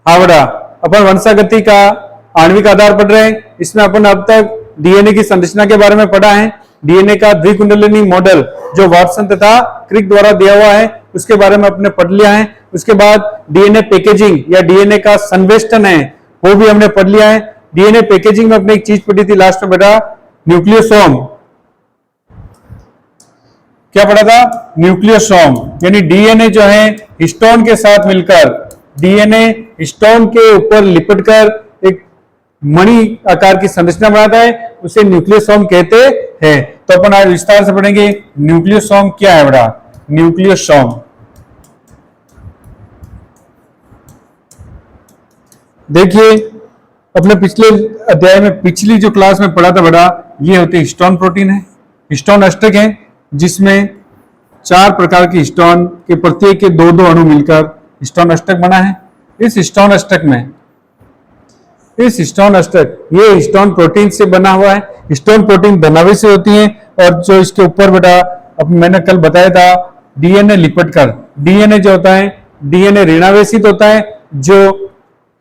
हाँ बेटा, अपन वंशागति का आणविक आधार पढ़ रहे हैं। इसमें अपन अब तक डीएनए की संरचना के बारे में पढ़ा है। डीएनए का द्विकुंडलिनी मॉडल जो वाटसन तथा क्रिक द्वारा दिया हुआ है उसके बारे में अपने पढ़ लिया है। उसके बाद डीएनए पैकेजिंग या डीएनए का संवेष्टन है वो भी हमने पढ़ लिया है। डीएनए पैकेजिंग में अपने एक चीज पढ़ी थी लास्ट में बेटा, न्यूक्लियोसोम। क्या पढ़ा था? न्यूक्लियोसोम। यानी डीएनए जो है हिस्टोन के साथ मिलकर, डीएनए हिस्टोन के ऊपर लिपटकर एक मणि आकार की संरचना बनाता है, उसे न्यूक्लियोसोम कहते हैं। तो अपन आज विस्तार से पढ़ेंगे न्यूक्लियोसोम क्या है बेटा। न्यूक्लियोसोम देखिए, अपने पिछले अध्याय में, पिछली जो क्लास में पढ़ा था बेटा, ये होते हिस्टोन प्रोटीन है, हिस्टोन अष्टक है, जिसमें 4 प्रकार की हिस्टोन के प्रत्येक के 2-2 अणु मिलकर हिस्टोन अष्टक बना है। इस हिस्टोन अष्टक में, इस हिस्टोन अष्टक ये हिस्टोन प्रोटीन से बना हुआ है। हिस्टोन प्रोटीन धनावेशी से होती है और जो इसके ऊपर बेटा, अब मैंने कल बताया था, डीएनए लिपटकर, डीएनए जो होता है डीएनए ऋणावेशित होता है, जो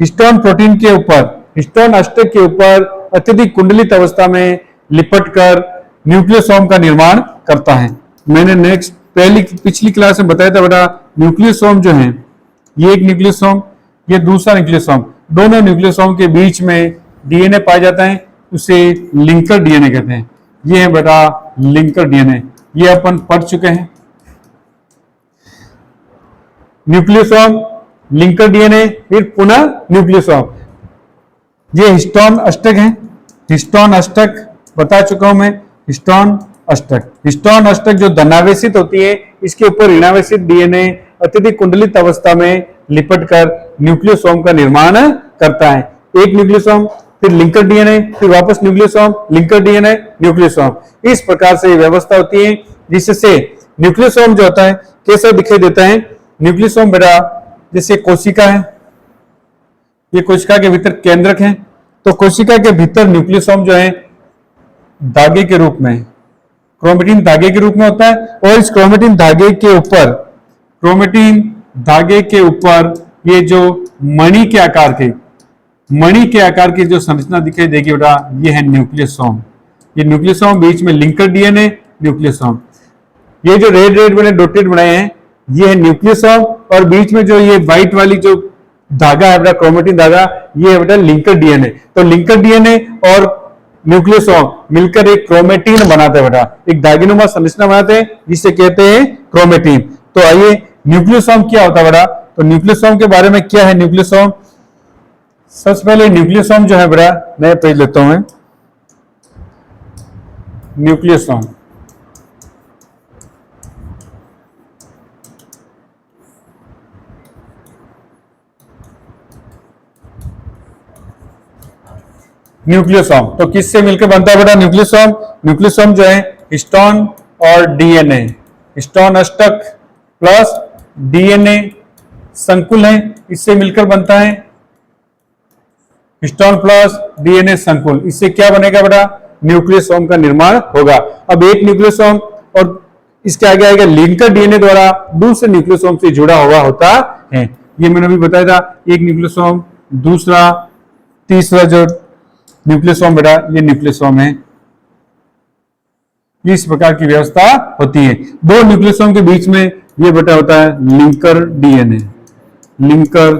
हिस्टोन प्रोटीन के ऊपर, हिस्टोन अष्टक के ऊपर अत्यधिक कुंडलित अवस्था में लिपटकर न्यूक्लियोसोम का निर्माण करता है। मैंने पिछली क्लास में बताया था बेटा, न्यूक्लियोसोम जो है, ये एक न्यूक्लियोसोम, ये दूसरा न्यूक्लियोसोम, दोनों न्यूक्लियोसोम के बीच में डीएनए पाया जाता है, उसे लिंकर डीएनए कहते हैं। ये है बेटा लिंकर डीएनए, ये अपन पढ़ चुके हैं। न्यूक्लियोसोम, लिंकर डीएनए, फिर पुनः न्यूक्लियोसोम। ये हिस्टोन अष्टक है, हिस्टोन अष्टक बता चुका हूं मैं। हिस्टोन अष्टक, हिस्टोन अष्टक जो धनावेशित होती है, इसके ऊपर ऋणावेशित डीएनए अत्यधिक कुंडलित अवस्था में लिपटकर न्यूक्लियोसोम का निर्माण करता है। एक न्यूक्लियोसोम, फिर लिंकर डीएनए, फिर वापस न्यूक्लियोसोम, लिंकर डीएनए, न्यूक्लियोसोम। इस प्रकार से व्यवस्था होती है, जिससे न्यूक्लियोसोम जो होता है कैसा दिखाई देता है। न्यूक्लियोसोम बेटा जैसे कोशिका है, ये कोशिका के भीतर केंद्रक है, तो कोशिका के भीतर न्यूक्लियोसोम जो है धागे के रूप में, क्रोमेटिन धागे के रूप में होता है, और इस क्रोमेटिन धागे के ऊपर, क्रोमेटिन धागे के ऊपर ये जो मणि के आकार की जो संरचना दिखाई देगी बेटा, ये है न्यूक्लियोसोम। ये न्यूक्लियोसोम, बीच में लिंकर डीएनए, न्यूक्लियोसोम। ये जो रेड मैंने डॉटेड बनाए हैं, ये है न्यूक्लियोसोम, और बीच में जो ये व्हाइट वाली जो धागा है बेटा, क्रोमेटिन धागा, ये है बेटा लिंकर डीएनए। तो लिंकर डीएनए और न्यूक्लियोसोम मिलकर एक क्रोमेटिन बनाते हैं बेटा, एक दागिनुमा संरचना बनाते हैं, जिसे कहते हैं क्रोमेटिन। तो आइए, न्यूक्लियोसोम क्या होता है बेटा, तो न्यूक्लियोसोम के बारे में क्या है न्यूक्लियोसोम। सबसे पहले न्यूक्लियोसोम जो है बेटा, मैं पेज लेता हूं। न्यूक्लियोसोम, न्यूक्लियोसोम तो किससे मिलकर बनता है बेटा न्यूक्लियोसोम। न्यूक्लियोसोम जो है हिस्टोन और डीएनए, हिस्टोन अष्टक प्लस डीएनए संकुल है, इससे मिलकर बनता है हिस्टोन प्लस डीएनए संकुल। इससे क्या बनेगा बेटा, न्यूक्लियोसोम का निर्माण होगा। अब एक न्यूक्लियोसोम और इसके आगे आएगा लिंकर डीएनए द्वारा दूसरे न्यूक्लियोसोम से जुड़ा हुआ होता है। ये मैंने अभी बताया था, एक न्यूक्लियोसोम, दूसरा, तीसरा जो न्यूक्लियोसोम बेटा, ये न्यूक्लियोसोम है। इस प्रकार की व्यवस्था होती है। दो न्यूक्लियोसोम के बीच में ये बेटा होता है लिंकर डीएनए, लिंकर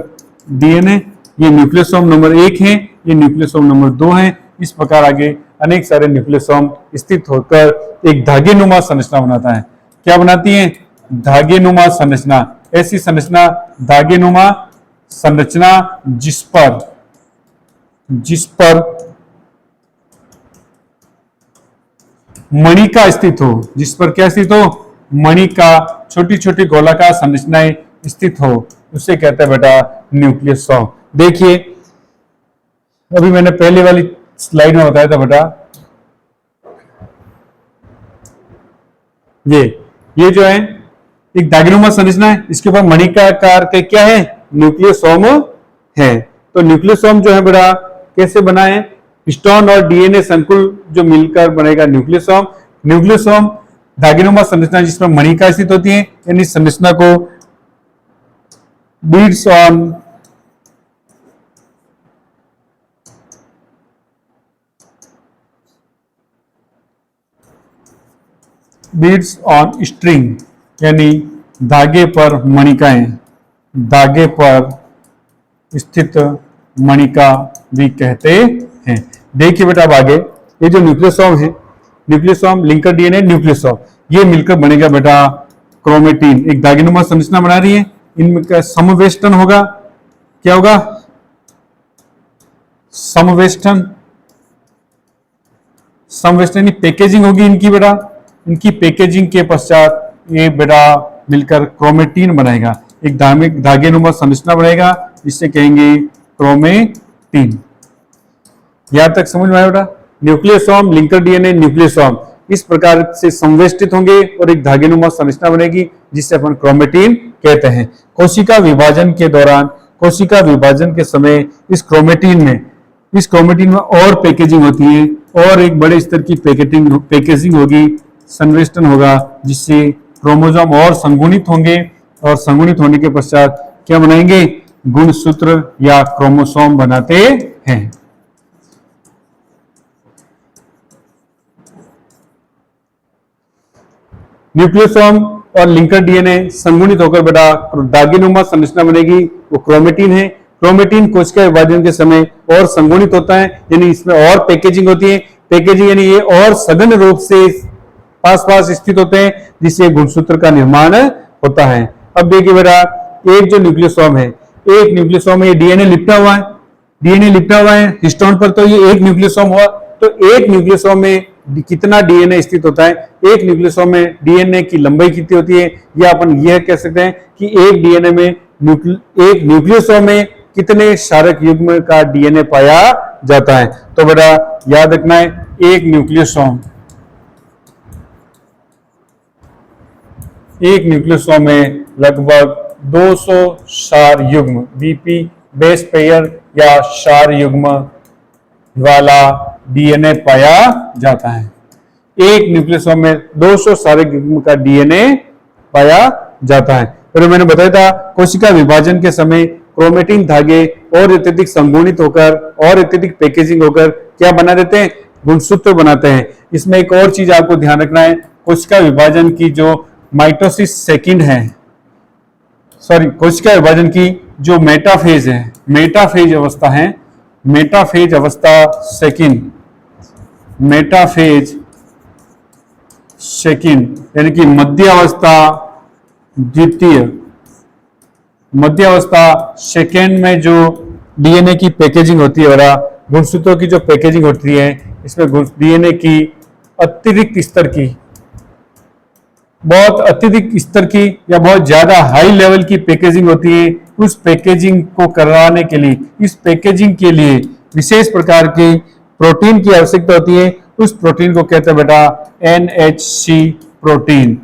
डीएनए। ये न्यूक्लियोसोम नंबर 1 है, ये न्यूक्लियोसोम नंबर 2 है। इस प्रकार आगे अनेक सारे न्यूक्लियोसोम स्थित होकर एक धागेनुमा संरचना बनाता है। क्या बनाती है, धागेनुमा संरचना। ऐसी संरचना धागेनुमा संरचना जिस पर मणिका स्थित हो, जिस पर क्या स्थित हो, मणिका, छोटी छोटी गोलाकार संरचनाएं स्थित हो, उसे कहते हैं बेटा न्यूक्लियोसोम। देखिए, अभी मैंने पहले वाली स्लाइड में बताया था बेटा, ये जो है एक दागिनुमा संरचना है, इसके ऊपर मणिका आकार के क्या है, न्यूक्लियोसोम है। तो न्यूक्लियोसोम जो है बेटा कैसे बना है, हिस्टोन और डीएनए संकुल जो मिलकर बनेगा न्यूक्लियोसोम। न्यूक्लियोसोम दागिनुमा संरचना जिसमें मणिका स्थित होती है, यानी संरचना को beads on beads on string, यानी धागे पर मणिकाएं, धागे पर स्थित मणिका भी कहते हैं। देखिए बेटा अब आगे, ये जो न्यूक्लियोसोम है, न्यूक्लियोसोम, लिंकर डीएनए, न्यूक्लियोसोम, ये मिलकर बनेगा बेटा क्रोमेटिन। एक धागेनुमा संरचना बना रही है, इनका समवेष्टन होगा। क्या होगा? समवेष्टन। समवेष्टन पैकेजिंग होगी इनकी बेटा। इनकी पैकेजिंग के पश्चात ये बेटा मिलकर क्रोमेटिन बनाएगा, एक धागेनुमा संरचना बनाएगा, जिससे कहेंगे क्रोमेटिन। यहां तक समझ में आया बेटा? न्यूक्लियोसोम, लिंकर डीएनए, न्यूक्लियोसोम इस प्रकार से संवेष्टित होंगे और एक धागेनुमा संरचना बनेगी, जिससे अपन क्रोमेटिन कहते हैं। कोशिका विभाजन के दौरान, कोशिका विभाजन के समय इस क्रोमेटिन में और पैकेजिंग होती है, और एक बड़े स्तर की पैकेजिंग होगी, संवेष्टन होगा, जिससे क्रोमोसोम और संगुणित होंगे, और संगुणित होने के पश्चात क्या बनाएंगे? गुणसूत्र या क्रोमोसोम बनाते हैं। न्यूक्लियोसोम और लिंकर डीएनए संगुणित होकर बेटा धागेनुमा संरचना बनेगी, वो क्रोमेटिन है। क्रोमेटिन कोशिका विभाजन के समय और संगुणित होता है, यानी इसमें और पैकेजिंग होती है। पैकेजिंग यानी ये और सघन रूप से पास पास स्थित होते हैं, जिससे गुणसूत्र का निर्माण होता है। अब देखिए बेटा, एक जो न्यूक्लियोसोम है, एक न्यूक्लियोसोम में डीएनए लिपटा हुआ है, डीएनए लिपटा हुआ है हिस्टोन पर, तो ये एक न्यूक्लियोसोम हुआ। तो एक न्यूक्लियोसोम में कितना डीएनए स्थित होता है? एक न्यूक्लियोसोम में डीएनए की लंबाई कितनी होती है? या अपन यह कह सकते हैं कि एक डीएनए में एक न्यूक्लियोसोम में कितने क्षारक युग्म का डीएनए पाया जाता है? तो बेटा याद रखना है, एक न्यूक्लियोसोम में लगभग 200 क्षार युग्म, बीपी बेस पेयर या क्षार युग्म वाला डीएनए पाया जाता है। एक न्यूक्लियोसोम में 200 क्षारक युग्म का डीएनए पाया जाता है। तो मैंने बताया था, कोशिका विभाजन के समय क्रोमेटिन धागे और अत्यधिक संगुणित होकर और अत्यधिक पैकेजिंग होकर क्या बना देते हैं? गुणसूत्र बनाते हैं। इसमें एक और चीज आपको ध्यान रखना है, कोशिका विभाजन की जो माइटोसिस सेकंड है, सॉरी, कोशिका विभाजन की जो मेटाफेज है, मेटाफेज अवस्था है, मेटाफेज अवस्था सेकंड, मेटाफेज सेकंड यानी कि मध्यावस्था द्वितीय, मध्यावस्था सेकेंड में जो डीएनए की पैकेजिंग होती है और गुणसूत्रों की जो पैकेजिंग होती है, इसमें डीएनए की अतिरिक्त स्तर की, बहुत अत्यधिक स्तर की या बहुत ज्यादा हाई लेवल की पैकेजिंग होती है। उस पैकेजिंग को करवाने के लिए, इस पैकेजिंग के लिए विशेष प्रकार की प्रोटीन की आवश्यकता होती है। उस प्रोटीन को कहते हैं बेटा NHC प्रोटीन।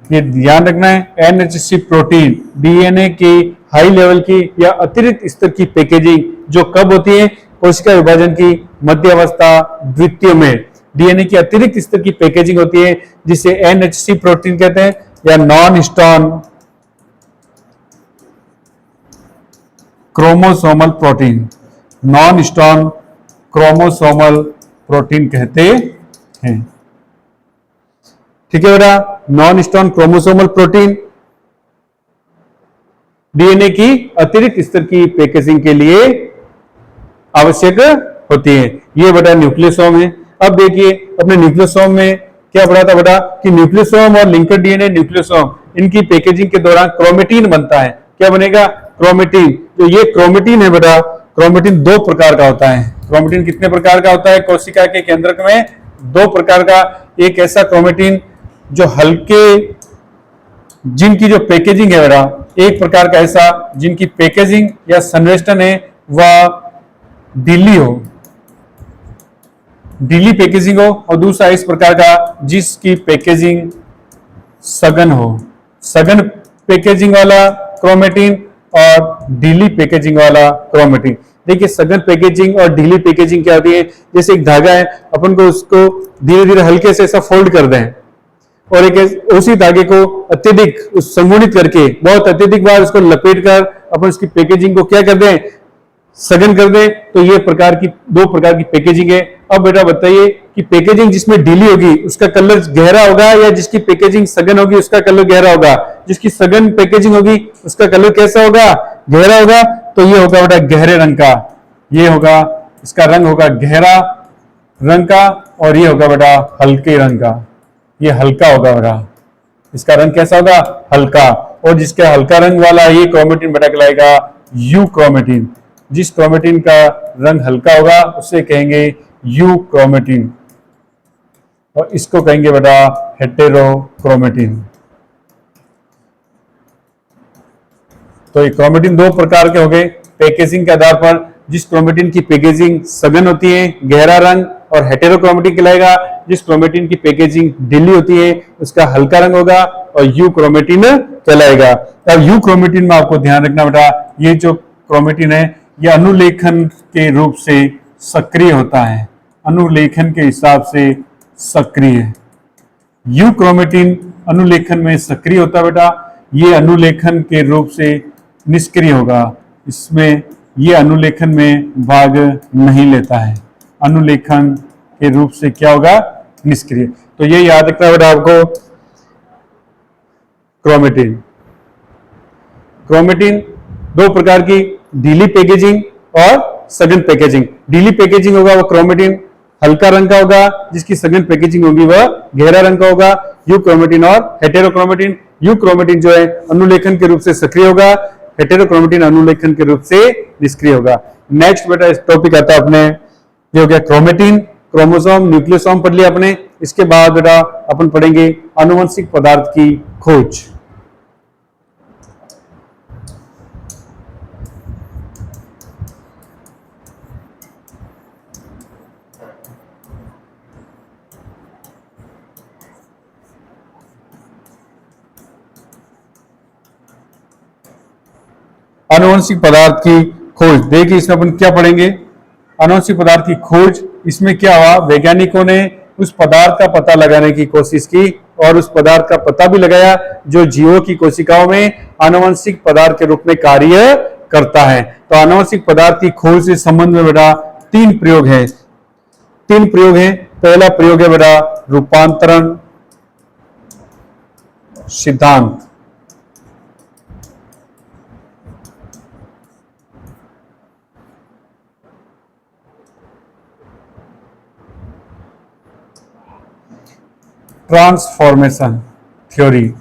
ये ध्यान रखना है, NHC प्रोटीन डीएनए की हाई लेवल की या अतिरिक्त स्तर की पैकेजिंग जो कब होती है? कोशिका विभाजन की मध्यावस्था द्वितीय में डीएनए की अतिरिक्त स्तर की पैकेजिंग होती है, जिसे NHC प्रोटीन कहते हैं, या non histone chromosomal protein, non histone chromosomal protein कहते हैं। ठीक है बेटा, non histone chromosomal protein DNA की अतिरिक्त स्तर की पैकेजिंग के लिए आवश्यक होती है। ये बेटा न्यूक्लियोसोम है। अब देखिए, अपने न्यूक्लियोसोम में क्या पढ़ा था बेटा कि न्यूक्लियोसोम और लिंकर डीएनए न्यूक्लियोसोम, इनकी पैकेजिंग के दौरान क्रोमेटिन बनता है। क्या बनेगा? क्रोमेटिन। तो ये क्रोमेटिन है बेटा, क्रोमेटिन दो प्रकार का होता है। क्रोमेटिन कितने प्रकार का होता है? कोशिका के केंद्रक में दो प्रकार का। एक ऐसा क्रोमेटिन जो हल्के, जिनकी जो पैकेजिंग है बेटा, एक प्रकार का ऐसा जिनकी पैकेजिंग या संवेष्टन है वह ढीली हो, ढीली पैकेजिंग हो, और दूसरा इस प्रकार का जिसकी पैकेजिंग सघन हो, सघन पैकेजिंग वाला क्रोमेटिन और ढीली पैकेजिंग वाला क्रोमेटिन। देखिए, सघन पैकेजिंग और ढीली पैकेजिंग क्या होती है? जैसे एक धागा है, अपन को उसको धीरे धीरे हल्के से ऐसा फोल्ड कर दें और एक उसी धागे को अत्यधिक संगुणित करके बहुत अत्यधिक बार उसको लपेट कर अपन उसकी पैकेजिंग को क्या कर दें? सघन कर दें। तो ये प्रकार की दो प्रकार की पैकेजिंग है। अब बेटा बताइए कि पैकेजिंग जिसमें ढीली होगी उसका कलर गहरा होगा या जिसकी पैकेजिंग सघन होगी उसका कलर गहरा होगा? जिसकी सघन पैकेजिंग होगी उसका कलर कैसा होगा? गहरा होगा। तो ये होगा बेटा गहरे रंग का, ये होगा, इसका रंग होगा गहरा रंग का, और ये होगा बेटा हल्के रंग का, ये हल्का होगा बेटा, इसका रंग कैसा होगा? हल्का। और जिसका हल्का रंग वाला ये क्रोमेटिन बेटा कहलाएगा यू क्रोमेटिन। जिस क्रोमेटिन का रंग हल्का होगा उसे कहेंगे यू क्रोमेटिन, और इसको कहेंगे बेटा हेटेरोक्रोमेटिन। तो ये क्रोमेटिन दो प्रकार के हो गए पैकेजिंग के आधार पर। जिस क्रोमेटिन की पैकेजिंग सघन होती है गहरा रंग, और हेटेरोक्रोमेटिन कहलाएगा जिस क्रोमेटिन की पैकेजिंग ढीली होती है उसका हल्का रंग होगा, और यू क्रोमेटिन कहलाएगा। अब यू क्रोमेटिन में आपको ध्यान रखना बेटा, ये जो क्रोमेटिन है ये अनुलेखन के रूप से सक्रिय होता है, अनुलेखन के हिसाब से सक्रिय है। यू क्रोमेटिन अनुलेखन में सक्रिय होता है बेटा, ये अनुलेखन के रूप से निष्क्रिय होगा, इसमें ये अनुलेखन में भाग नहीं लेता है, अनुलेखन के रूप से क्या होगा? निष्क्रिय। तो ये याद रखना बेटा आपको। क्रोमेटिन, क्रोमेटिन दो प्रकार की, ढीली पैकेजिंग और सघन पैकेजिंग। ढीली पैकेजिंग होगा वो क्रोमेटिन हल्का रंग का होगा, जिसकी सघन पैकेजिंग होगी वह गहरा रंग का होगा, यू क्रोमेटिन और हेटेरोक्रोमेटिन। यू क्रोमेटिन जो है अनुलेखन के रूप से सक्रिय होगा, हेटेरोक्रोमेटिन अनुलेखन के रूप से निष्क्रिय होगा। नेक्स्ट बेटा इस टॉपिक आता है अपने, ये हो गया क्रोमेटिन, क्रोमोसोम, न्यूक्लियोसोम पढ़ लिया अपने। इसके बाद बेटा अपन पढ़ेंगे आनुवंशिक पदार्थ की खोज। आनुवंशिक पदार्थ की खोज, देखिए इसमें अपन क्या पढ़ेंगे? आनुवंशिक पदार्थ की खोज। इसमें क्या हुआ? वैज्ञानिकों ने उस पदार्थ का पता लगाने की कोशिश की और उस पदार्थ का पता भी लगाया जो जीवों की कोशिकाओं में आनुवंशिक पदार्थ के रूप में कार्य करता है। तो आनुवंशिक पदार्थ की खोज के संबंध में बेटा तीन प्रयोग है, तीन प्रयोग है। पहला प्रयोग है बेटा रूपांतरण सिद्धांत, ट्रांसफॉर्मेशन थ्योरी।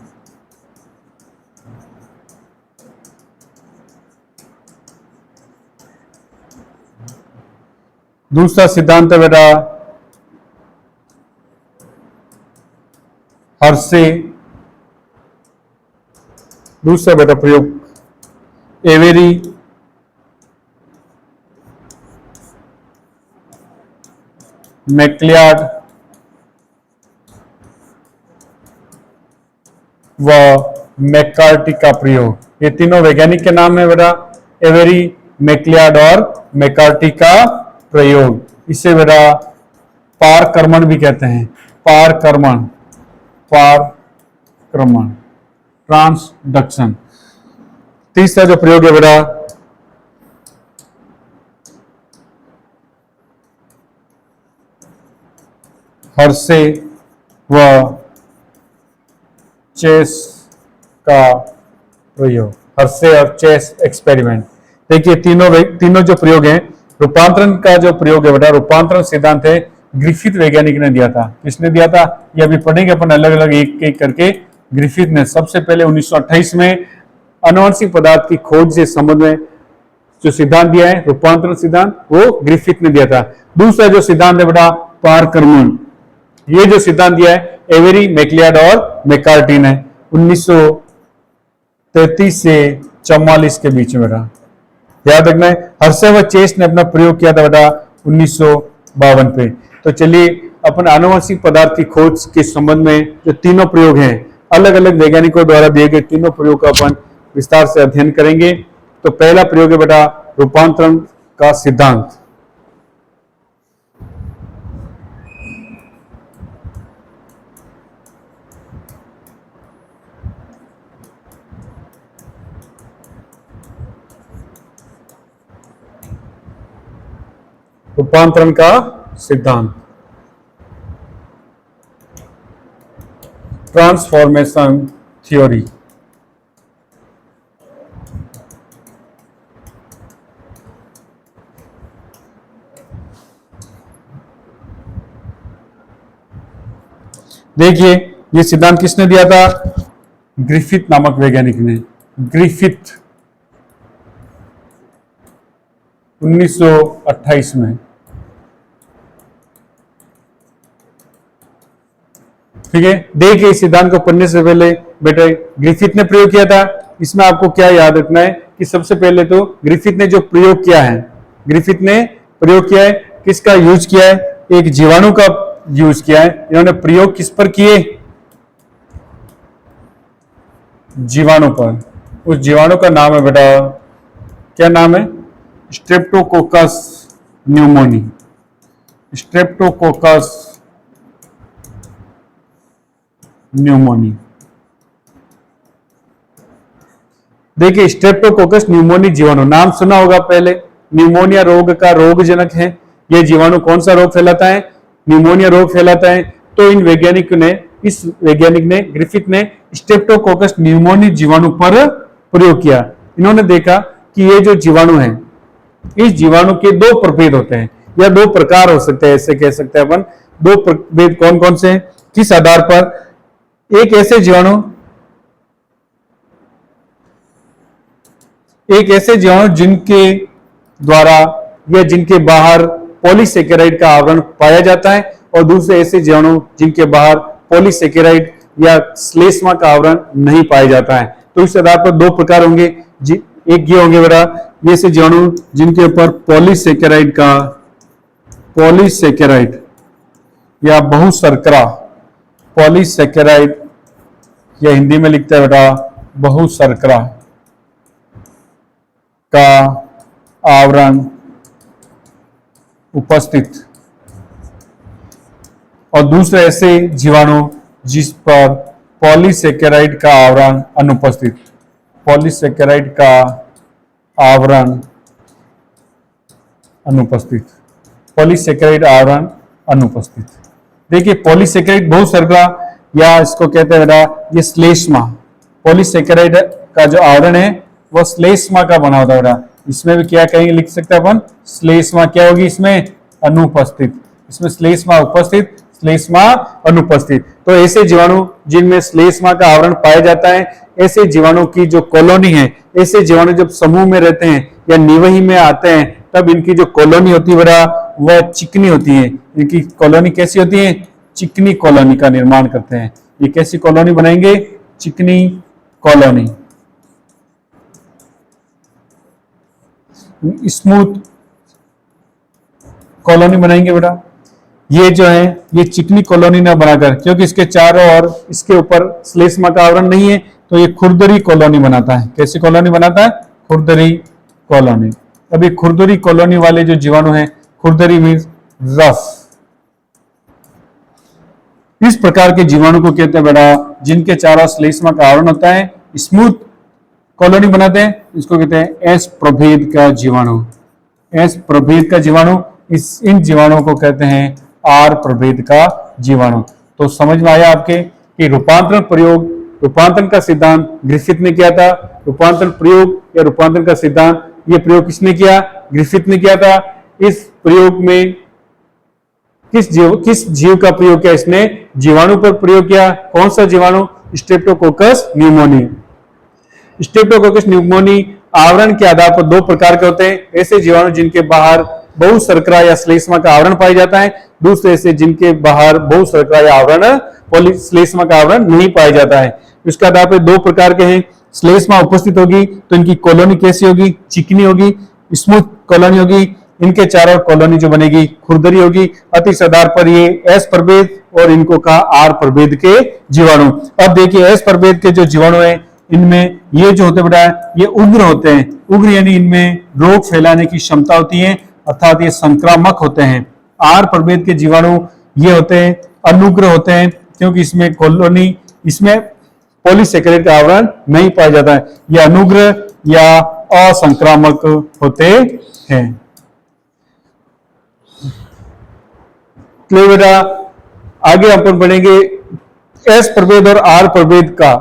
दूसरा सिद्धांत है बेटा हर्शे, दूसरा बेटा प्रयोग एवेरी मैक्लियार्ड व मैकार्टी का प्रयोग। ये तीनों वैज्ञानिक के नाम है बेटा, एवेरी, मैक्लियार्ड और मैकार्टी का प्रयोग। इसे बेटा पारक्रमण भी कहते हैं, पारक्रमण, पारक्रमण, ट्रांसडक्शन। तीसरा जो प्रयोग है बेटा हर्शे व चेस का प्रयोग, हर्शे और चेस एक्सपेरिमेंट। देखिए तीनों जो प्रयोग हैं, रूपांतरण का जो प्रयोग है बेटा, रूपांतरण सिद्धांत है ग्रिफिथ वैज्ञानिक ने दिया था। किसने दिया था? ये अभी पढ़ेंगे अपन अलग अलग एक एक करके। ग्रिफिथ ने सबसे पहले 1928 में आनुवंशिक पदार्थ की खोज से संबंध में जो सिद्धांत दिया है रूपांतरण सिद्धांत, वो ग्रिफिथ ने दिया था। दूसरा जो सिद्धांत है बेटा पारक्रमण, ये जो सिद्धांत दिया है एवेरी, मैक्लियार्ड और मैकार्टी ने 1933 से 44 के बीच में रहा, याद रखना है। हर्शे व चेस ने अपना प्रयोग किया था बेटा 1952 पे। तो चलिए अपन आनुवंशिक पदार्थ की खोज के संबंध में जो तीनों प्रयोग हैं अलग अलग वैज्ञानिकों द्वारा दिए गए तीनों प्रयोग का अपन विस्तार से अध्ययन करेंगे। तो पहला प्रयोग है बेटा रूपांतरण का सिद्धांत। रूपांतरण का सिद्धांत, ट्रांसफॉर्मेशन थ्योरी। देखिए ये सिद्धांत किसने दिया था? ग्रिफिथ नामक वैज्ञानिक ने। ग्रिफिथ 1928 में। ठीक है, देखिए इस सिद्धांत को पढ़ने से पहले बेटा ग्रिफिथ ने प्रयोग किया था। इसमें आपको क्या याद रखना है कि सबसे पहले तो ग्रिफिथ ने जो प्रयोग किया है, ग्रिफिथ ने प्रयोग किया है, किसका यूज किया है? एक जीवाणु का यूज किया है। इन्होंने प्रयोग किस पर किए? जीवाणु पर। उस जीवाणु का नाम है बेटा, क्या नाम है? Streptococcus pneumoniae. Streptococcus pneumoniae. देखिए स्ट्रेप्टोकोकस न्यूमोनी जीवाणु, नाम सुना होगा पहले। न्यूमोनिया रोग का रोगजनक है। यह जीवाणु कौन सा रोग फैलाता है? न्यूमोनिया रोग फैलाता है। तो इन वैज्ञानिक ने, इस वैज्ञानिक ने, ग्रिफिथ ने स्ट्रेप्टोकोकस न्यूमोनी जीवाणु पर प्रयोग किया। इन्होंने देखा कि ये जो जीवाणु है, इस जीवाणु के दो प्रभेद होते हैं या दो प्रकार हो सकते हैं, ऐसे कह सकते हैं अपन। दो प्रभेद कौन कौन से हैं? किस आधार पर? एक ऐसे जीवाणु जिनके द्वारा या जिनके बाहर पॉलीसेकेराइड का आवरण पाया जाता है, और दूसरे ऐसे जीवाणु जिनके बाहर पॉलीसेकेराइड या श्लेष्मा का आवरण नहीं पाया जाता है। तो इस आधार पर दो प्रकार होंगे। एक ये होंगे बेटा, ये से जीवाणु जिनके ऊपर पॉलीसेकेराइड या बहुशर्करा, पॉलीसेकेराइड या हिंदी में लिखते हैं बेटा बहुशर्करा का आवरण उपस्थित, और दूसरे ऐसे जीवाणु जिस पर पॉलीसेकेराइड का आवरण अनुपस्थित। पॉलीसेकेराइड का आवरण अनुपस्थित। पॉलीसेकेराइड आवरण अनुपस्थित। देखिए पॉलीसेकेराइड बहुशर्करा या इसको कहते हैं बेटा ये श्लेष्मा। पॉलीसेकेराइड का जो आवरण है वो श्लेष्मा का बना होता है बेटा। इसमें भी क्या कहेंगे, लिख सकते हैं अपन श्लेष्मा क्या होगी? इसमें अनुपस्थित। इसमें श्लेष्मा उपस्थित, श्लेष्मा अनुपस्थित। तो ऐसे जीवाणु जिनमें श्लेष्मा का आवरण पाया जाता है, ऐसे जीवाणु की जो कॉलोनी है, ऐसे जीवाणु जब समूह में रहते हैं या निवही में आते हैं, तब इनकी जो कॉलोनी होती है बेटा वह चिकनी होती है। इनकी कॉलोनी कैसी होती है? चिकनी कॉलोनी का निर्माण करते हैं। ये कैसी कॉलोनी बनाएंगे? चिकनी कॉलोनी, स्मूथ कॉलोनी बनाएंगे बेटा। ये जो है ये चिकनी कॉलोनी ना बनाकर, क्योंकि इसके चारों ओर इसके ऊपर श्लेष्मा का आवरण नहीं है, तो ये खुरदरी कॉलोनी बनाता है। कैसी कॉलोनी बनाता है? खुरदरी कॉलोनी। अभी खुरदरी कॉलोनी वाले जो जीवाणु हैं, खुरदरी मीन्स रफ, इस प्रकार के जीवाणु को कहते हैं बेटा जिनके चारों श्लेष्मा का आवरण होता है, स्मूथ कॉलोनी बनाते हैं। इसको कहते हैं एस प्रभेद का जीवाणु। एस प्रभेद का जीवाणु, इन जीवाणुओं को कहते हैं आर प्रभेद का जीवाणु। तो समझ में आया आपके कि रूपांतरण प्रयोग, रूपांतरण का सिद्धांत ग्रिफिथ ने किया था। रूपांतरण प्रयोग या रूपांतरण का सिद्धांत, ये प्रयोग किसने किया? ग्रिफिथ ने किया था। इस प्रयोग में किस जीव का प्रयोग किया? इसने जीवाणु पर प्रयोग किया। कौन सा जीवाणु? Streptococcus pneumoniae. स्ट्रेप्टोकोकस न्यूमोनी आवरण के आधार पर दो प्रकार के होते हैं। ऐसे जीवाणु जिनके बाहर बहुशर्करा या श्लेष्मा का आवरण पाया जाता है, दूसरे ऐसे जिनके बाहर बहुशर्करा या आवरण श्लेष्मा का आवरण नहीं पाया जाता है। इसके आधार पर दो प्रकार के हैं। श्लेष्मा उपस्थित होगी तो इनकी कॉलोनी कैसी होगी? चिकनी होगी, स्मूथ कॉलोनी होगी। इनके चारों कॉलोनी जो बनेगी खुरदरी होगी। अति इस आधार पर ये एस प्रभेद और इनको कहा आर प्रभेद के जीवाणु। अब देखिए एस प्रभेद के जो जीवाणु है, इनमें ये जो होते बेटा ये उग्र होते हैं। उग्र यानी इनमें रोग फैलाने की क्षमता होती है, अर्थात ये संक्रामक होते हैं। आर प्रभेद के जीवाणु ये होते हैं अनुग्र होते हैं, क्योंकि इसमें कॉलोनी, इसमें पॉलीसेकेराइड का आवरण नहीं पाया जाता है। ये अनुग्र या असंक्रामक होते हैं। तो बेटा आगे अपन पढ़ेंगे एस प्रभेद और आर प्रभेद का।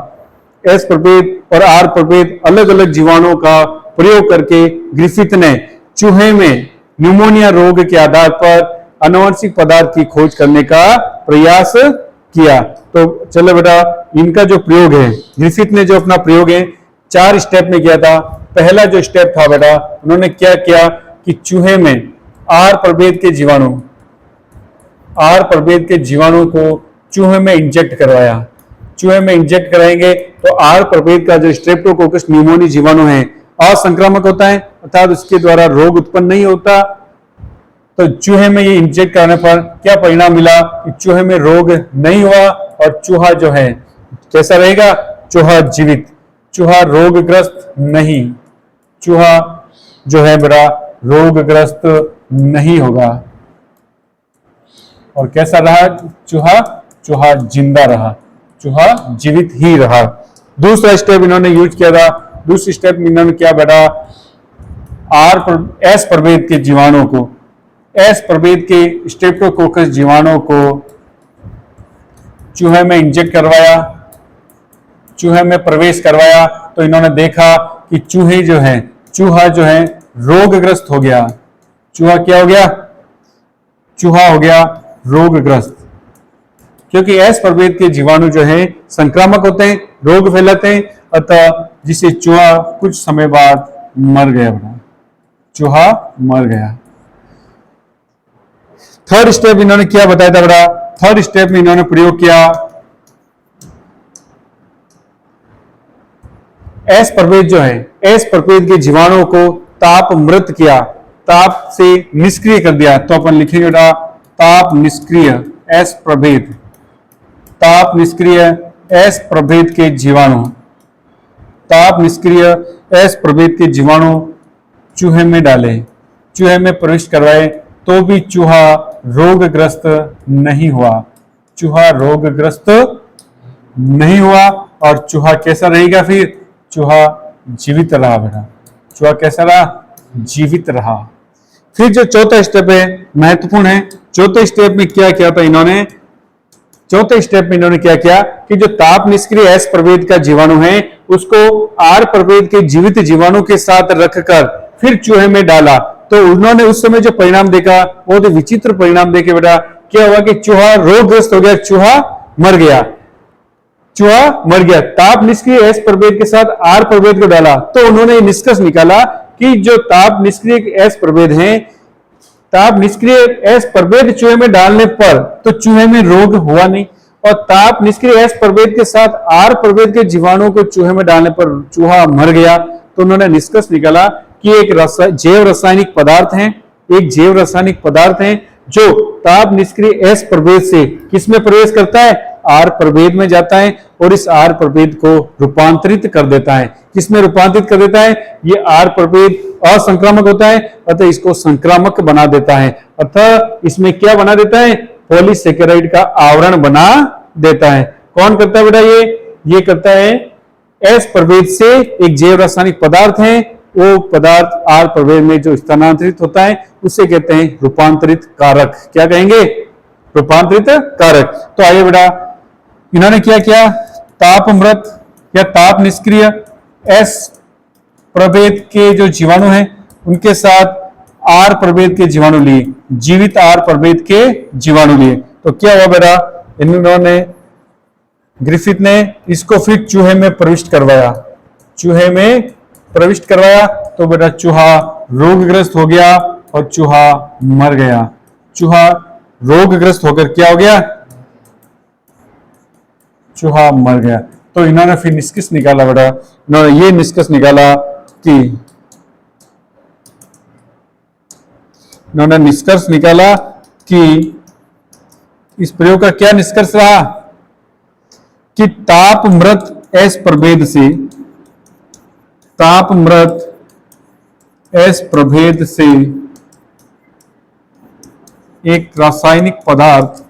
एस प्रभेद और आर प्रभेद अलग अलग जीवाणुओं का प्रयोग करके ग्रिफिथ ने चूहे में न्यूमोनिया रोग के आधार पर आनुवंशिक पदार्थ की खोज करने का प्रयास किया। तो चलो बेटा इनका जो प्रयोग है, ग्रिफिथ ने जो अपना प्रयोग है 4 स्टेप में किया था। पहला जो स्टेप था बेटा, उन्होंने क्या किया कि चूहे में आर प्रभेद के जीवाणु को चूहे में इंजेक्ट करवाया। चूहे में इंजेक्ट कराएंगे तो आर प्रभेद का जो स्ट्रेप्टोकोकस न्यूमोनी जीवाणु है असंक्रामक होता है, अर्थात उसके द्वारा रोग उत्पन्न नहीं होता। तो चूहे में ये इंजेक्ट करने पर क्या परिणाम मिला कि चूहे में रोग नहीं हुआ और चूहा जो है कैसा रहेगा, चूहा जीवित, चूहा रोगग्रस्त नहीं, चूहा जो है बड़ा रोगग्रस्त नहीं होगा। और कैसा रहा चूहा जिंदा रहा, चूहा जीवित ही रहा। दूसरा स्टेप इन्होंने यूज किया था। दूसरी स्टेप में इन्होंने क्या बेटा एस प्रभेद के जीवाणुओं को, एस प्रभेद के स्ट्रेप्टोकोकस जीवाणुओं को चूहे में इंजेक्ट करवाया, चूहे में प्रवेश करवाया। तो इन्होंने देखा कि चूहा जो है रोगग्रस्त हो गया। चूहा क्या हो गया, चूहा हो गया रोगग्रस्त, क्योंकि एस प्रभेद के जीवाणु जो है संक्रामक होते हैं, रोग फैलाते हैं, अतः जिसे चूहा कुछ समय बाद मर गया। चूहा मर गया। थर्ड स्टेप इन्होंने क्या बताया था बड़ा, थर्ड स्टेप में इन्होंने प्रयोग किया एस प्रभेद जो है, एस प्रभेद के जीवाणुओं को ताप मृत किया, ताप से निष्क्रिय कर दिया। तो अपन लिखेंगे बेटा ताप निष्क्रिय एस प्रभेद, ताप निष्क्रिय एस प्रभेद के जीवाणु, ताप निष्क्रिय एस प्रभेद के जीवाणु चूहे में डाले, चूहे में प्रविष्ट करवाए तो भी चूहा रोगग्रस्त नहीं हुआ, चूहा रोगग्रस्त नहीं हुआ। और चूहा कैसा रहेगा, फिर चूहा जीवित रहा बेटा, चूहा कैसा रहा, जीवित रहा। फिर जो चौथा स्टेप है महत्वपूर्ण है। चौथे स्टेप में क्या किया था इन्होंने, चौथे स्टेप में इन्होंने क्या किया कि जो ताप निष्क्रिय एस प्रभेद का जीवाणु है उसको आर प्रभेद के जीवित जीवाणु के साथ रखकर फिर चूहे में डाला। तो उन्होंने उस समय जो परिणाम देखा बहुत विचित्र परिणाम देखे बेटा। क्या हुआ कि चूहा रोगग्रस्त हो गया, चूहा मर गया, चूहा मर गया। ताप निष्क्रिय एस प्रभेद के साथ आर प्रभेद को डाला तो उन्होंने निष्कर्ष निकाला कि जो ताप निष्क्रिय एस प्रभेद है, ताप निष्क्रिय एस प्रभेद चूहे में डालने पर तो चूहे में रोग हुआ नहीं, और ताप निष्क्रिय एस प्रभेद के साथ आर प्रभेद के जीवाणुओं को चूहे में डालने पर चूहा मर गया। तो उन्होंने निष्कर्ष निकाला कि एक जैव रासायनिक पदार्थ है, एक जैव रासायनिक पदार्थ है जो ताप निष्क्रिय एस प्रभेद से किसमें प्रवेश करता है, आर प्रभेद में जाता है और इस आर प्रभेद को रूपांतरित कर देता है। किसमें रूपांतरित कर देता है, ये आर प्रभेद असंक्रामक होता है अतः इसको संक्रामक बना देता है, अतः इसमें क्या बना देता है, पॉलीसेकेराइड का आवरण बना देता है। कौन करता है बेटा, ये करता है एस प्रभेद से एक जैव रासायनिक पदार्थ है, वो पदार्थ आर प्रभेद में जो स्थानांतरित होता है उसे कहते हैं रूपांतरित कारक। क्या कहेंगे, रूपांतरित कारक। तो आइए बेटा इन्होंने क्या किया, ताप मृत या ताप निष्क्रिय एस प्रभेद के जो जीवाणु हैं उनके साथ आर प्रभेद के जीवाणु लिए, जीवित आर प्रभेद के जीवाणु लिए। तो क्या हुआ बेटा, इन्होंने ग्रिफिथ ने इसको फिर चूहे में प्रविष्ट करवाया, चूहे में प्रविष्ट करवाया तो बेटा चूहा रोगग्रस्त हो गया और चूहा मर गया। चूहा रोगग्रस्त होकर क्या हो गया, चूहा मर गया। तो इन्होंने फिर निष्कर्ष निकाला बेटा, इन्होंने ये निष्कर्ष निकाला कि इन्होंने निष्कर्ष निकाला कि इस प्रयोग का क्या निष्कर्ष रहा कि ताप मृत एस प्रभेद से, ताप मृत एस प्रभेद से एक रासायनिक पदार्थ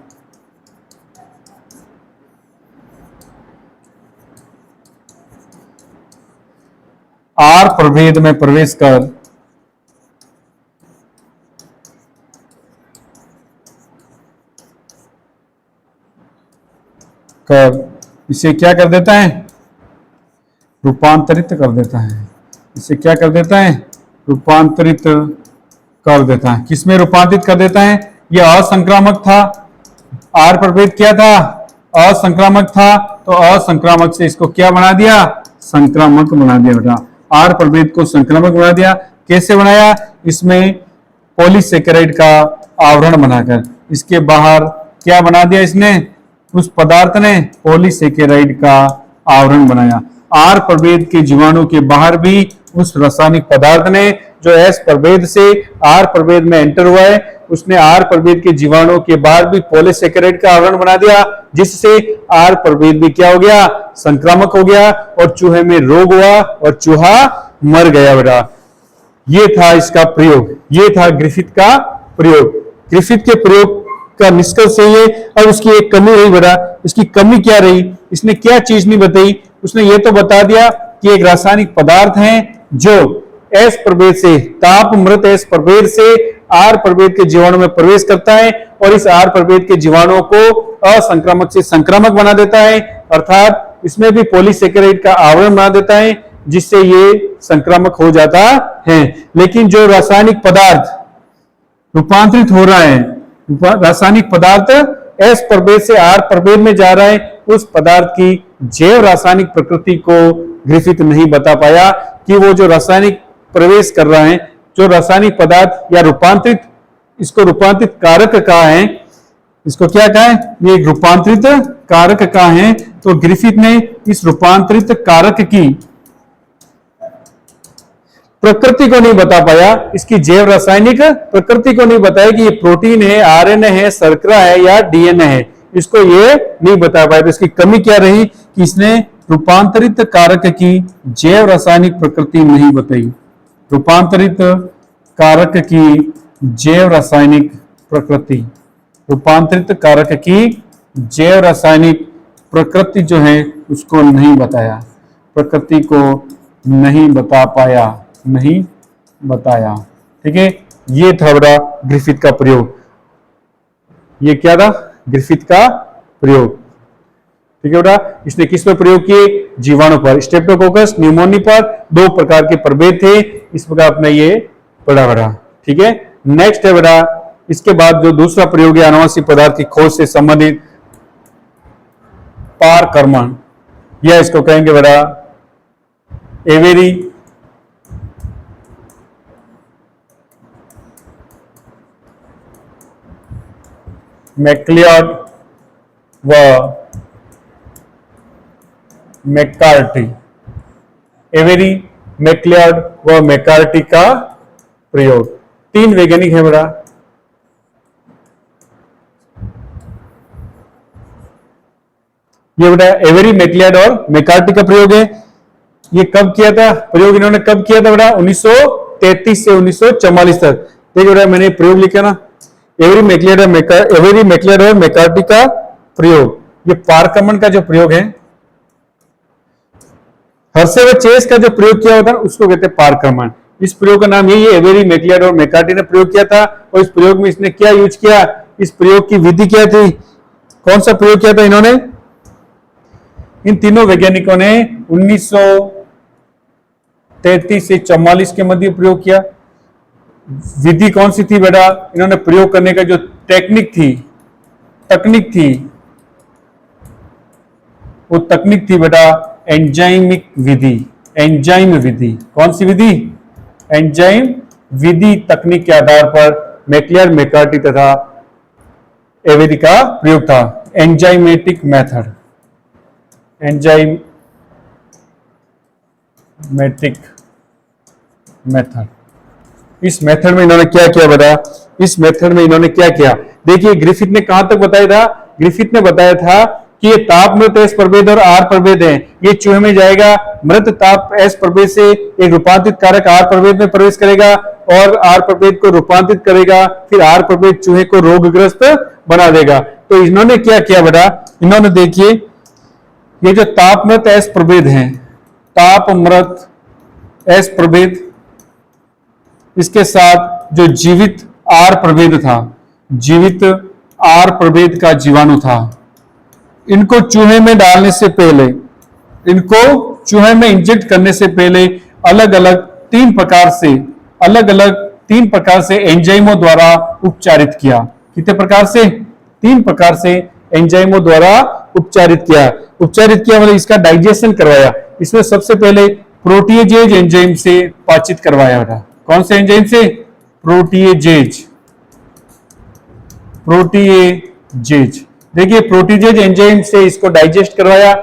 आर प्रभेद में प्रवेश कर कर, इसे क्या कर देता है, रूपांतरित कर देता है। इसे क्या कर देता है, रूपांतरित कर देता है। किसमें रूपांतरित कर देता है, यह असंक्रामक था, आर प्रभेद क्या था, असंक्रामक था, तो असंक्रामक से इसको क्या बना दिया, संक्रामक बना दिया बेटा। आर प्रभेद को संक्रामक बना दिया। कैसे बनाया, इसमें पॉलीसेकेराइड का आवरण बनाकर, इसके बाहर क्या बना दिया इसने, उस पदार्थ ने पॉलीसेकेराइड का आवरण बनाया। आर प्रभेद के जीवाणु के बाहर भी उस रासायनिक पदार्थ ने, जो एस प्रभेद से आर प्रभेद में एंटर हुआ है, उसने आर प्रभेद के जीवाणु के बाहर भी पॉलीसेकेराइड का आवरण बना दिया, जिससे आर प्रभेद भी क्या हो गया, संक्रामक हो गया और चूहे में रोग हुआ और चूहा मर गया बेटा। ये था इसका प्रयोग, ये था ग्रिफिथ का प्रयोग। ग्रिफिथ के प्रयोग का निष्कर्ष ये। अब उसकी एक कमी रही बेटा, इसकी कमी क्या रही, इसने क्या चीज नहीं बताई, उसने ये तो बता दिया कि एक रासायनिक पदार्थ है जो एस प्रभेद से, ताप मृत एस प्रभेद से आर प्रभेद के जीवाणु में प्रवेश करता है और इस आर प्रभेद के जीवाणुओं को असंक्रामक से संक्रामक बना देता है, अर्थात इसमें भी पॉलीसेकेराइड का आवरण बना देता है, जिससे ये संक्रामक हो जाता है। लेकिन जो रासायनिक पदार्थ रूपांतरित हो रहा है, रासायनिक पदार्थ एस प्रभेद से आर प्रभेद में जा रहा है, उस पदार्थ की जैव रासायनिक प्रकृति को ग्रिफिथ नहीं बता पाया कि वो जो रासायनिक प्रवेश कर रहा है, जो रासायनिक पदार्थ या रूपांतरित, इसको रूपांतरित कारक कहा है, इसको क्या कहा है, ये एक रूपांतरित कारक कहा है। तो ग्रिफिथ ने इस रूपांतरित कारक की प्रकृति को नहीं बता पाया, इसकी जैव रासायनिक प्रकृति को नहीं बताया कि ये प्रोटीन है, आरएनए है, शर्करा है या डीएनए है, इसको ये नहीं बता पाया। तो इसकी कमी क्या रही कि इसने रूपांतरित कारक की जैव रासायनिक प्रकृति नहीं बताई। रूपांतरित कारक की जैव रासायनिक प्रकृति, रूपांतरित कारक की जैव रासायनिक प्रकृति जो है उसको नहीं बताया, प्रकृति को नहीं बता पाया, नहीं बताया। ठीक है, ये था बड़ा ग्रिफिथ का प्रयोग। ये क्या था, ग्रिफिथ का प्रयोग। ठीक है बेटा, इसने किस पर प्रयोग किए, जीवाणु पर, स्ट्रेप्टोकोकस न्यूमोनी पर। दो प्रकार के प्रभेद थे, इस प्रकार अपने ये पढ़ा बेटा। ठीक है, नेक्स्ट है बेटा, इसके बाद जो दूसरा प्रयोग है अनुवांशिक पदार्थ की खोज से संबंधित पारकर्मण, यह इसको कहेंगे बेटा एवेरी मैक्लियड व मैकार्टी, एवेरी मैक्लियड व मैकार्टी का प्रयोग। तीन वैज्ञानिक है बेटा, ये बेटा एवेरी मैक्लियड और मैकार्टी का प्रयोग है। ये कब किया था प्रयोग, इन्होंने कब किया था बेटा, 1933 से 1944 तक। देखिए बेटा मैंने प्रयोग लिखा ना, एवेरी मैक्लियड और मैकार्टी का प्रयोग। ये पारकर्मण का जो प्रयोग है, हर्शे व चेस का जो प्रयोग किया होता है उसको कहते हैं पारकर्मण। इस प्रयोग का नाम यही है, एवेरी मैक्लियड और मैकार्टी ने प्रयोग किया था। और इस प्रयोग में इसने क्या यूज किया, इस प्रयोग की विधि क्या थी, कौन सा प्रयोग किया था इन्होंने, इन तीनों वैज्ञानिकों ने 1933 से 44 के मध्य प्रयोग किया। विधि कौन सी थी बेटा, इन्होंने प्रयोग करने का जो तकनीक थी वो तकनीक थी बेटा एंजाइमिक विधि, एंजाइम विधि। कौन सी विधि, एंजाइम विधि तकनीक के आधार पर मैक्लियड, मैकार्टी तथा एवेरी का प्रयोग था। Enzymatic method, enzymatic method. इस मेथड में इन्होंने क्या किया बेटा, इस मेथड में इन्होंने क्या किया, देखिए ग्रिफिथ ने कहां तक बताया था, ग्रिफिथ ने बताया था कि ये ताप मृत एस प्रभेद और आर प्रभेद है, ये चूहे में जाएगा, मृत ताप एस प्रभेद से एक रूपांतरित कारक आर प्रभेद में प्रवेश करेगा और आर प्रभेद को रूपांतरित करेगा, फिर आर प्रभेद चूहे को रोगग्रस्त बना देगा। तो इन्होंने क्या किया बेटा, इन्होंने देखिए ये जो तापमृत एस प्रभेद है, तापमृत एस प्रभेद, इसके साथ जो जीवित आर प्रभेद था, जीवित आर प्रभेद का जीवाणु था, इनको चूहे में डालने से पहले, इनको चूहे में इंजेक्ट करने से पहले अलग अलग तीन प्रकार से एंजाइमों द्वारा उपचारित किया। कितने प्रकार से? 3 प्रकार से एंजाइमों द्वारा उपचारित किया मतलब इसका डाइजेशन करवाया। इसमें सबसे पहले प्रोटीएजेज एंजाइम से पाचित करवाया था। कौन से एंजाइम से? प्रोटीएजेज। देखिए प्रोटीजेज एंजाइम से इसको डाइजेस्ट करवाया,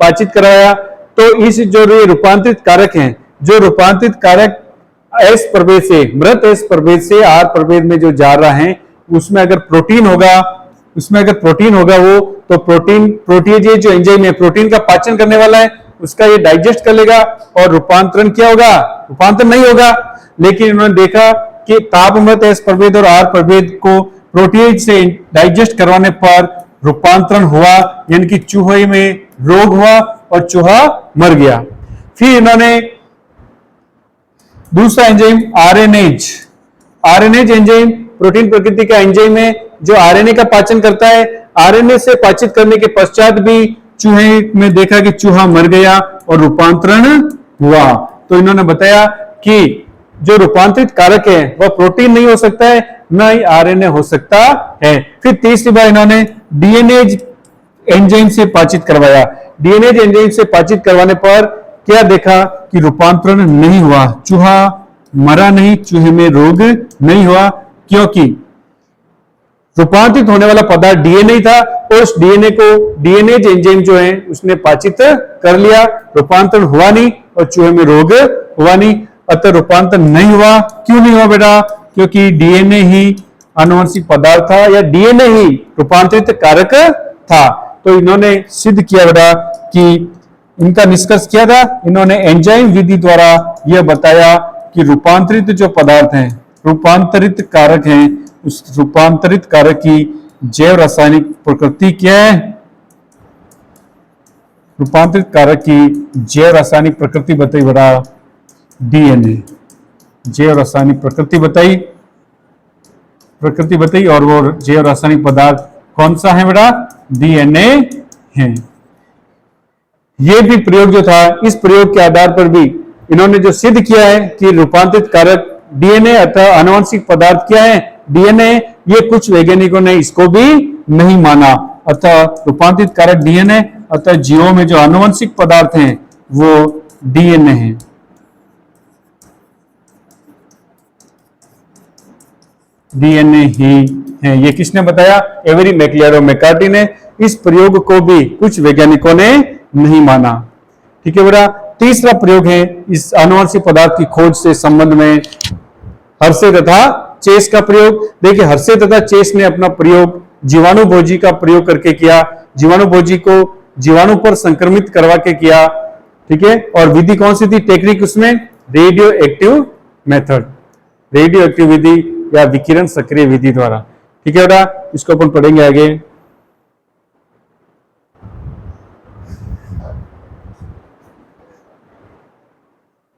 पाचित करवाया। तो इस जो रूपांतरित कारक हैं, जो रूपांतरित कारक एस प्रभेद से, मृत एस प्रभेद से आर प्रभेद में जो जा रहा है, उसमें अगर प्रोटीन होगा वो तो प्रोटीएजेज जो एंजाइम है, प्रोटीन का पाचन करने वाला है, उसका ये डाइजेस्ट कर लेगा और रूपांतरण क्या होगा? रूपांतरण नहीं होगा। लेकिन इन्होंने देखा कि तापमृत एस प्रभेद और आर प्रभेद को प्रोटीएज से डाइजेस्ट करवाने पर रूपांतरण हुआ, यानी कि चूहे में रोग हुआ और चूहा मर गया। फिर इन्होंने दूसरा एंजाइम आरएनएज एंजाइम प्रोटीन प्रकृति का एंजाइम है जो आरएनए का पाचन करता है। आरएनए से पाचित करने के पश्चात भी चूहे में देखा कि चूहा मर गया और रूपांतरण हुआ। तो इन्होंने बताया कि जो रूपांतरित कारक है वह प्रोटीन नहीं हो सकता है, न ही आरएनए हो सकता है। फिर तीसरी बार इन्होंने डीएनए एंजाइम से पाचित करवाया। डीएनए एंजाइम से पाचित करवाने पर क्या देखा कि रूपांतरण नहीं हुआ, चूहा मरा नहीं, चूहे में रोग नहीं हुआ, क्योंकि रूपांतरित होने वाला पदार्थ डीएनए था और उस डीएनए एंजाइम जो है उसने पाचित कर लिया, रूपांतरण हुआ नहीं और चूहे में रोग हुआ नहीं। अतः रूपांतरण नहीं हुआ। क्यों नहीं हुआ बेटा? क्योंकि डीएनए ही आनुवंशिक पदार्थ था या डीएनए ही रूपांतरित कारक था। तो इन्होंने सिद्ध किया बेटा कि इनका निष्कर्ष क्या था? इन्होंने एंजाइम विधि द्वारा यह बताया कि रूपांतरित जो पदार्थ हैं, रूपांतरित कारक हैं, उस रूपांतरित कारक की जैव रासायनिक प्रकृति क्या है? रूपांतरित कारक की जैव रासायनिक प्रकृति बताई बेटा डीएनए। जैव रासायनिक प्रकृति बताई और वो जैव रासायनिक पदार्थ कौन सा है बेटा? डीएनए है। ये भी प्रयोग जो था, इस प्रयोग के आधार पर भी इन्होंने जो सिद्ध किया है कि रूपांतरित कारक डीएनए अथवा आनुवंशिक पदार्थ क्या है? डीएनए। ये कुछ वैज्ञानिकों ने इसको भी नहीं माना। अतः रूपांतरित कारक डीएनए, अतः जीवों में जो आनुवंशिक पदार्थ हैं वो डीएनए है। डीएनए ही है। ये किसने बताया? एवरी मैकलियर और मैकार्टी ने। इस प्रयोग को भी कुछ वैज्ञानिकों ने नहीं माना। ठीक है बेटा। तीसरा प्रयोग है इस आनुवंशिक पदार्थ की खोज से संबंध में हर्शे तथा चेस का प्रयोग। देखिए हर्शे तथा चेस ने अपना प्रयोग जीवाणुभोजी का प्रयोग करके किया। जीवाणुभोजी को जीवाणु पर संक्रमित करवा के किया। ठीक है। और विधि कौन सी थी? टेक्निक उसमें radioactive method, radioactive विधि या विकिरण सक्रिय विधि द्वारा। ठीक है बेटा, इसको अपन पढ़ेंगे आगे।